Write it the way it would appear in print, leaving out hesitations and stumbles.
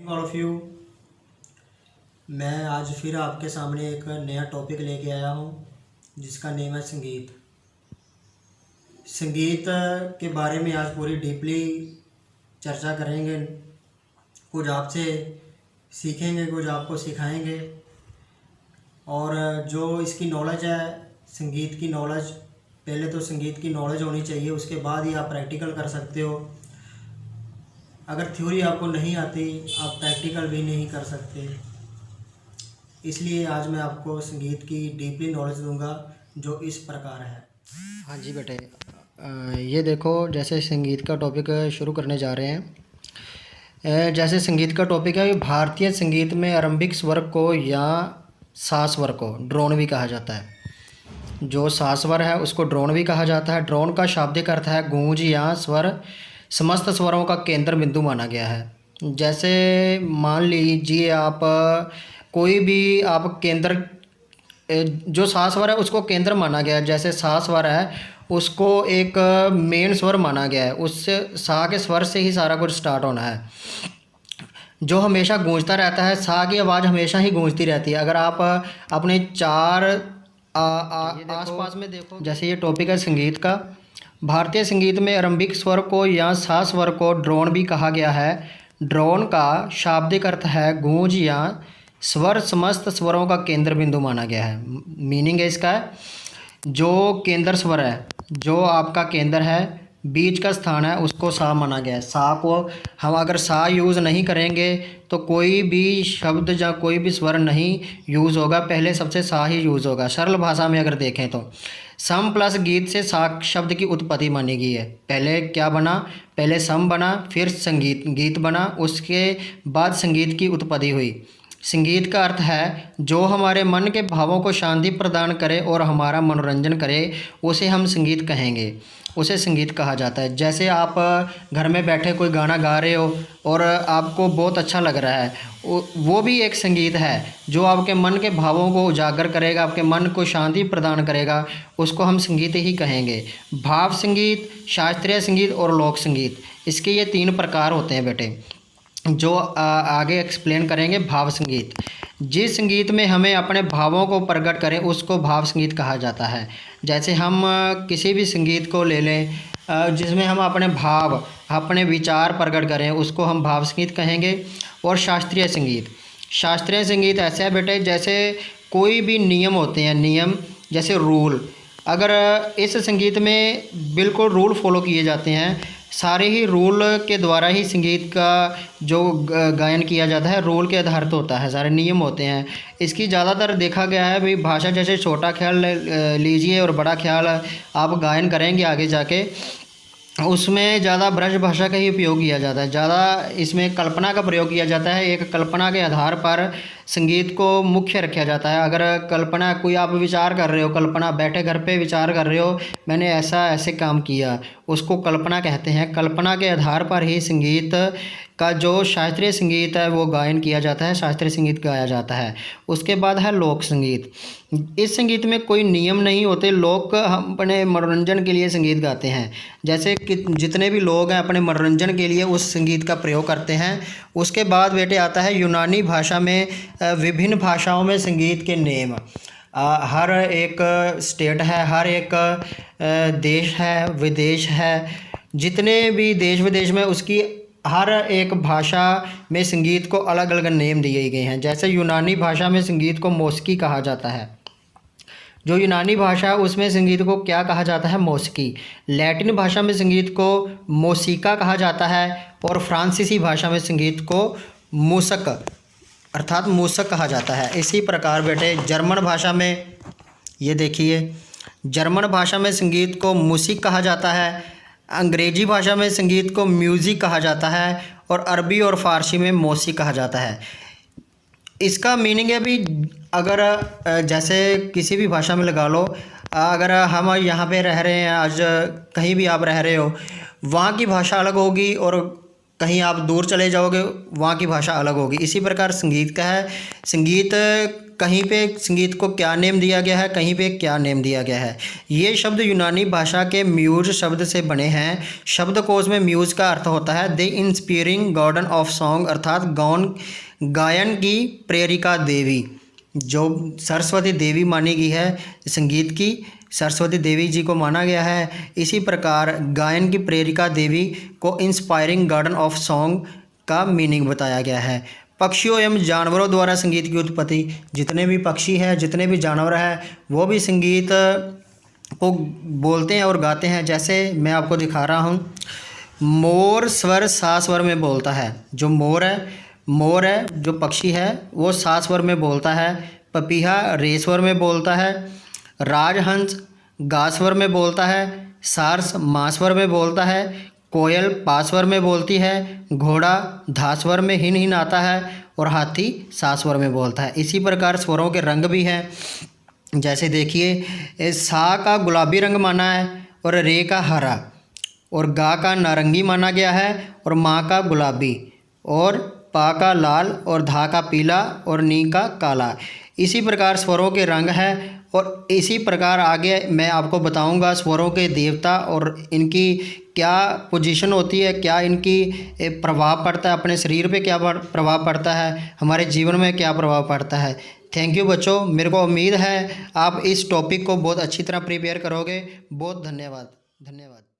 All of you. मैं आज फिर आपके सामने एक नया टॉपिक लेके आया हूँ जिसका नेम है संगीत। संगीत के बारे में आज पूरी डीपली चर्चा करेंगे। कुछ आपसे सीखेंगे, कुछ आपको सिखाएंगे। और जो इसकी नॉलेज है, संगीत की नॉलेज, पहले तो संगीत की नॉलेज होनी चाहिए, उसके बाद ही आप प्रैक्टिकल कर सकते हो। अगर थ्योरी आपको नहीं आती, आप प्रैक्टिकल भी नहीं कर सकते। इसलिए आज मैं आपको संगीत की डीपली नॉलेज दूंगा जो इस प्रकार है। हाँ जी बेटे, ये देखो, जैसे संगीत का टॉपिक शुरू करने जा रहे हैं। जैसे संगीत का टॉपिक है, भारतीय संगीत में आरंभिक स्वर को या सा स्वर को ड्रोन भी कहा जाता है। जो सा स्वर है उसको ड्रोन भी कहा जाता है। ड्रोन का शाब्दिक अर्थ है गूंज या स्वर। समस्त स्वरों का केंद्र बिंदु माना गया है। जैसे मान लीजिए आप कोई भी आप केंद्र, जो सा स्वर है उसको केंद्र माना गया है। जैसे सा स्वर है उसको एक मेन स्वर माना गया है। उस सा के स्वर से ही सारा कुछ स्टार्ट होना है, जो हमेशा गूंजता रहता है। सा की आवाज़ हमेशा ही गूंजती रहती है। अगर आप अपने चार आसपास में देखो, जैसे ये टॉपिक है संगीत का। भारतीय संगीत में आरंभिक स्वर को या सा स्वर को ड्रोन भी कहा गया है। ड्रोन का शाब्दिक अर्थ है गूंज या स्वर। समस्त स्वरों का केंद्र बिंदु माना गया है। मीनिंग है इसका, जो केंद्र स्वर है, जो आपका केंद्र है, बीच का स्थान है, उसको सा माना गया है। सा को हम अगर सा यूज़ नहीं करेंगे तो कोई भी शब्द या कोई भी स्वर नहीं यूज़ होगा। पहले सबसे सा ही यूज़ होगा। सरल भाषा में अगर देखें तो सम प्लस गीत से सा शब्द की उत्पत्ति मानी गई है। पहले क्या बना? पहले सम बना, फिर संगीत, गीत बना, उसके बाद संगीत की उत्पत्ति हुई। संगीत का अर्थ है जो हमारे मन के भावों को शांति प्रदान करे और हमारा मनोरंजन करे, उसे हम संगीत कहेंगे, उसे संगीत कहा जाता है। जैसे आप घर में बैठे कोई गाना गा रहे हो और आपको बहुत अच्छा लग रहा है, वो भी एक संगीत है जो आपके मन के भावों को उजागर करेगा, आपके मन को शांति प्रदान करेगा, उसको हम संगीत ही कहेंगे। भाव संगीत, शास्त्रीय संगीत और लोक संगीत, इसके ये 3 प्रकार होते हैं बेटे, जो आगे एक्सप्लेन करेंगे। भाव संगीत, जिस संगीत में हमें अपने भावों को प्रकट करें उसको भाव संगीत कहा जाता है। जैसे हम किसी भी संगीत को ले लें जिसमें हम अपने भाव, अपने विचार प्रकट करें, उसको हम भाव संगीत कहेंगे। और शास्त्रीय संगीत, शास्त्रीय संगीत ऐसा है बेटे, जैसे कोई भी नियम होते हैं, नियम जैसे रूल, अगर इस संगीत में बिल्कुल रूल फॉलो किए जाते हैं, सारे ही रूल के द्वारा ही संगीत का जो गायन किया जाता है रूल के आधारित होता है, सारे नियम होते हैं। इसकी ज़्यादातर देखा गया है भाई, भाषा जैसे छोटा ख्याल लीजिए और बड़ा ख्याल आप गायन करेंगे आगे जाके, उसमें ज़्यादा ब्रज भाषा का ही उपयोग किया जाता है। ज़्यादा इसमें कल्पना का प्रयोग किया जाता है। एक कल्पना के आधार पर संगीत को मुख्य रखा जाता है। अगर कल्पना, कोई आप विचार कर रहे हो, कल्पना, बैठे घर पे विचार कर रहे हो, मैंने ऐसा ऐसे काम किया, उसको कल्पना कहते हैं। कल्पना के आधार पर ही संगीत का जो शास्त्रीय संगीत है वो गायन किया जाता है, शास्त्रीय संगीत गाया जाता है। उसके बाद है लोक संगीत। इस संगीत में कोई नियम नहीं होते, लोग हम अपने मनोरंजन के लिए संगीत गाते हैं। जैसे कि जितने भी लोग हैं अपने मनोरंजन के लिए उस संगीत का प्रयोग करते हैं। उसके बाद बेटे आता है यूनानी भाषा में, विभिन्न भाषाओं में संगीत के नेम। हर एक स्टेट है, हर एक देश है, विदेश है, जितने भी देश विदेश में उसकी हर एक भाषा में संगीत को अलग अलग नेम दिए गए हैं। जैसे यूनानी भाषा में संगीत को मौसिकी कहा जाता है। जो यूनानी भाषा है उसमें संगीत को क्या कहा जाता है? मौसिकी। लैटिन भाषा में संगीत को मोसिका कहा जाता है और फ्रांसीसी भाषा में संगीत को मूसक अर्थात मूसक कहा जाता है। इसी प्रकार बेटे जर्मन भाषा में, ये देखिए, जर्मन भाषा में संगीत को म्यूजिक कहा जाता है। अंग्रेजी भाषा में संगीत को म्यूज़िक कहा जाता है और अरबी और फ़ारसी में मौसी कहा जाता है। इसका मीनिंग है भी, अगर जैसे किसी भी भाषा में लगा लो, अगर हम यहाँ पे रह रहे हैं, आज कहीं भी आप रह रहे हो, वहाँ की भाषा अलग होगी और कहीं आप दूर चले जाओगे वहाँ की भाषा अलग होगी। इसी प्रकार संगीत का है। संगीत कहीं पे संगीत को क्या नेम दिया गया है, कहीं पे क्या नेम दिया गया है। ये शब्द यूनानी भाषा के म्यूज शब्द से बने हैं। शब्दकोश में म्यूज का अर्थ होता है the inspiring garden of song, अर्थात गायन की प्रेरिका देवी। जो सरस्वती देवी मानी गई है, संगीत की सरस्वती देवी जी को माना गया है। इसी प्रकार गायन की प्रेरिका देवी को इंस्पायरिंग गार्डन ऑफ सॉन्ग का मीनिंग बताया गया है। पक्षियों एवं जानवरों द्वारा संगीत की उत्पत्ति, जितने भी पक्षी हैं, जितने भी जानवर हैं, वो भी संगीत को बोलते हैं और गाते हैं। जैसे मैं आपको दिखा रहा हूँ, मोर स्वर सा स्वर में बोलता है। जो मोर है जो पक्षी है वो सा स्वर में बोलता है। पपीहा रे स्वर में बोलता है। राजहंस गा स्वर में बोलता है। सारस मा स्वर में बोलता है। कोयल पा स्वर में बोलती है। घोड़ा धा स्वर में हिन आता है और हाथी सा स्वर में बोलता है। इसी प्रकार स्वरों के रंग भी हैं। जैसे देखिए, सा का गुलाबी रंग माना है और रे का हरा और गा का नारंगी माना गया है और माँ का गुलाबी और पा का लाल और धा का पीला और नी का काला। इसी प्रकार स्वरों के रंग है। और इसी प्रकार आगे मैं आपको बताऊंगा स्वरों के देवता और इनकी क्या पोजीशन होती है, क्या इनकी प्रभाव पड़ता है, अपने शरीर पे क्या प्रभाव पड़ता है, हमारे जीवन में क्या प्रभाव पड़ता है। थैंक यू बच्चों, मेरे को उम्मीद है आप इस टॉपिक को बहुत अच्छी तरह प्रिपेयर करोगे। बहुत धन्यवाद।